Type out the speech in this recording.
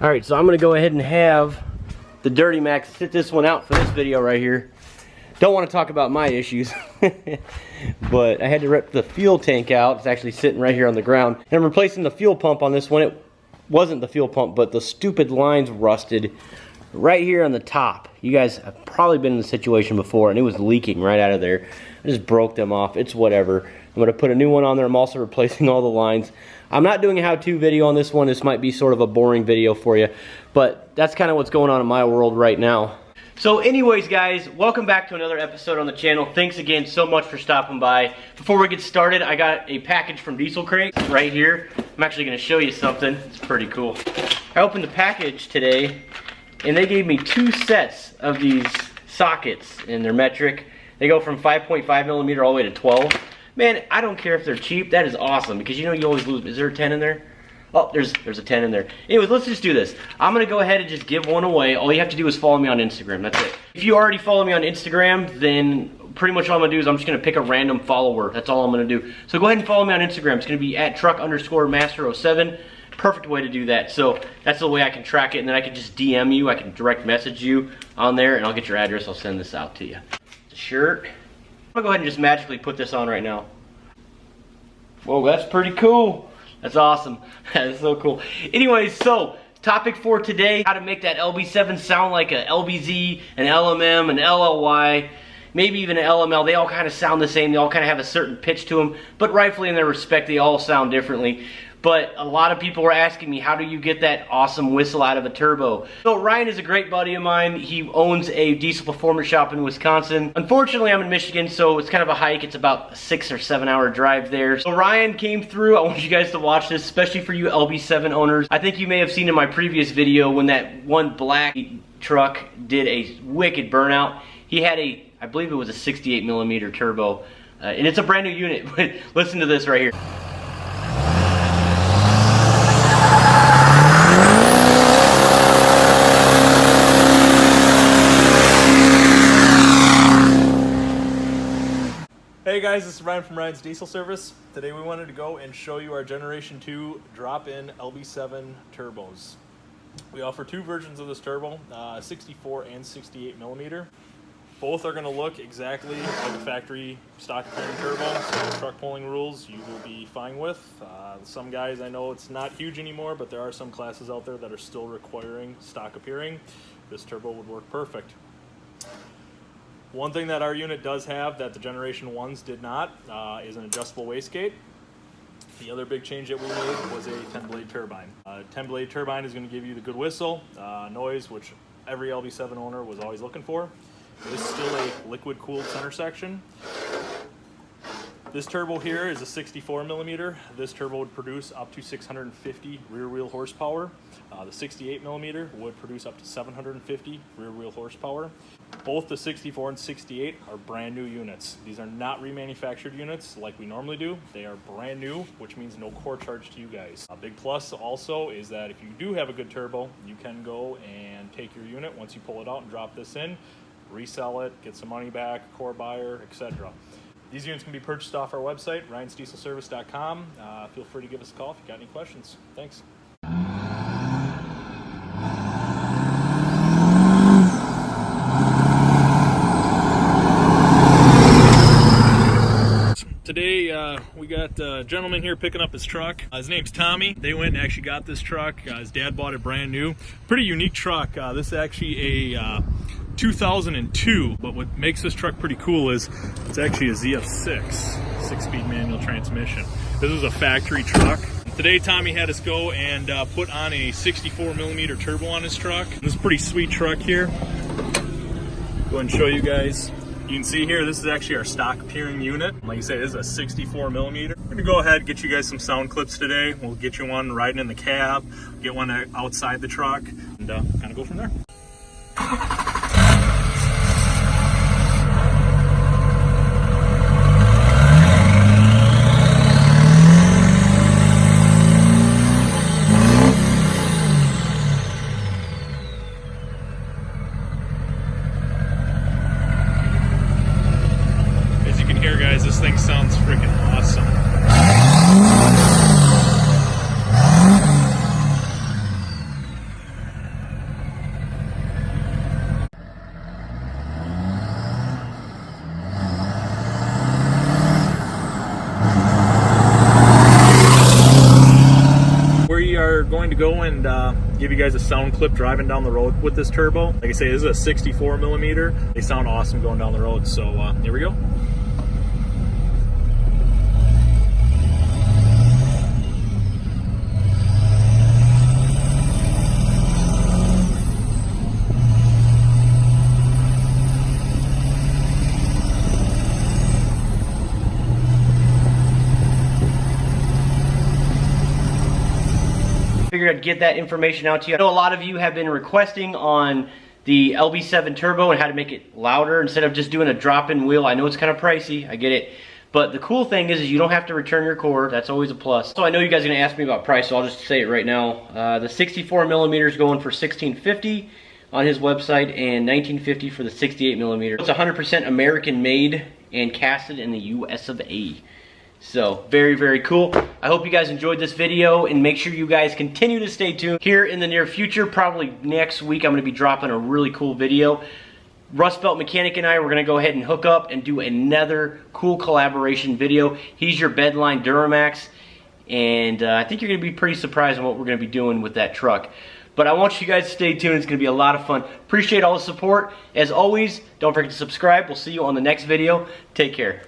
Alright, so I'm going to go ahead and have the Duramax sit this one out for this video right here. Don't want to talk about my issues, but I had to rip the fuel tank out. It's actually sitting right here on the ground. And I'm replacing the fuel pump on this one. It wasn't the fuel pump, but the stupid lines rusted right here on the top. You guys have probably been in the situation before, and it was leaking right out of there. I just broke them off. It's whatever. I'm going to put a new one on there. I'm also replacing all the lines. I'm not doing a how-to video on this one. This might be sort of a boring video for you, but that's kind of what's going on in my world right now. So anyways, guys, welcome back to another episode on the channel. Thanks again so much for stopping by. Before we get started, I got a package from Diesel Crate right here. I'm actually going to show you something. It's pretty cool. I opened the package today, and they gave me 2 sets of these sockets, and they're metric. They go from 5.5 millimeter all the way to 12. Man, I don't care if they're cheap. That is awesome, because you know you always lose. Is there a 10 in there? Oh, there's a 10 in there. Anyways, let's just do this. I'm going to go ahead and just give one away. All you have to do is follow me on Instagram. That's it. If you already follow me on Instagram, then pretty much all I'm going to do is I'm just going to pick a random follower. That's all I'm going to do. So go ahead and follow me on Instagram. It's going to be at truck_master07. Perfect way to do that. So that's the way I can track it, and then I can just DM you. I can direct message you on there, and I'll get your address. I'll send this out to you. The shirt. I'm going to go ahead and just magically put this on right now. Whoa, that's pretty cool. That's awesome. That is so cool. Anyways, so topic for today, how to make that LB7 sound like a LBZ, an LMM, an LLY, maybe even an LML. They all kind of sound the same. They all kind of have a certain pitch to them, but rightfully in their respect, they all sound differently. But a lot of people were asking me, how do you get that awesome whistle out of a turbo? So Ryan is a great buddy of mine. He owns a diesel performance shop in Wisconsin. Unfortunately, I'm in Michigan, so it's kind of a hike. It's about a 6 or 7 hour drive there. So Ryan came through. I want you guys to watch this, especially for you LB7 owners. I think you may have seen in my previous video when that one black truck did a wicked burnout. He had a, I believe it was a 68 millimeter turbo, and it's a brand new unit. But listen to this right here. Hey guys, this is Ryan from Ryan's Diesel Service. Today we wanted to go and show you our Generation 2 drop-in LB7 turbos. We offer 2 versions of this turbo, 64 and 68 millimeter. Both are going to look exactly like a factory stock appearing turbo, so truck pulling rules you will be fine with. Some guys, I know it's not huge anymore, but there are some classes out there that are still requiring stock appearing. This turbo would work perfect. One thing that our unit does have that the Generation 1s did not is an adjustable wastegate. The other big change that we made was a 10-blade turbine. 10-blade turbine is going to give you the good whistle, noise, which every LB7 owner was always looking for. It is still a liquid-cooled center section. This turbo here is a 64 millimeter. This turbo would produce up to 650 rear wheel horsepower. The 68 millimeter would produce up to 750 rear wheel horsepower. Both the 64 and 68 are brand new units. These are not remanufactured units like we normally do. They are brand new, which means no core charge to you guys. A big plus also is that if you do have a good turbo, you can go and take your unit once you pull it out and drop this in, resell it, get some money back, core buyer, etc. These units can be purchased off our website, ryansdieselservice.com. Feel free to give us a call if you've got any questions. Thanks. Today we got a gentleman here picking up his truck. His name's Tommy. They went and actually got this truck. His dad bought it brand new. Pretty unique truck. This is actually a 2002, but what makes this truck pretty cool is it's actually a ZF6 6-speed manual transmission. This is a factory truck. Today Tommy had us go and put on a 64 millimeter turbo on his truck. This is a pretty sweet truck here. Go ahead and show you guys. You can see here, this is actually our stock appearing unit. Like I said, this is a 64 millimeter. I'm gonna go ahead and get you guys some sound clips today. We'll get you one riding in the cab, get one outside the truck, and kind of go from there. Here guys, this thing sounds freaking awesome. going to go and give you guys a sound clip driving down the road with this turbo. Like I say, this is a 64 millimeter. They sound awesome going down the road. So here we go. Figured I'd get that information out to you. I know a lot of you have been requesting on the LB7 turbo and how to make it louder instead of just doing a drop-in wheel. I know it's kind of pricey, I get it. But the cool thing is you don't have to return your cord. That's always a plus. So I know you guys are gonna ask me about price, so I'll just say it right now. The 64 millimeters going for $16.50 on his website and $19.50 for the 68 millimeter. It's 100% American made and casted in the US of A. So, very, very cool. I hope you guys enjoyed this video, and make sure you guys continue to stay tuned. Here in the near future, probably next week, I'm going to be dropping a really cool video. Rustbelt Mechanic and I, we're going to go ahead and hook up and do another cool collaboration video. He's your bedline Duramax, and I think you're going to be pretty surprised on what we're going to be doing with that truck. But I want you guys to stay tuned. It's going to be a lot of fun. Appreciate all the support. As always, don't forget to subscribe. We'll see you on the next video. Take care.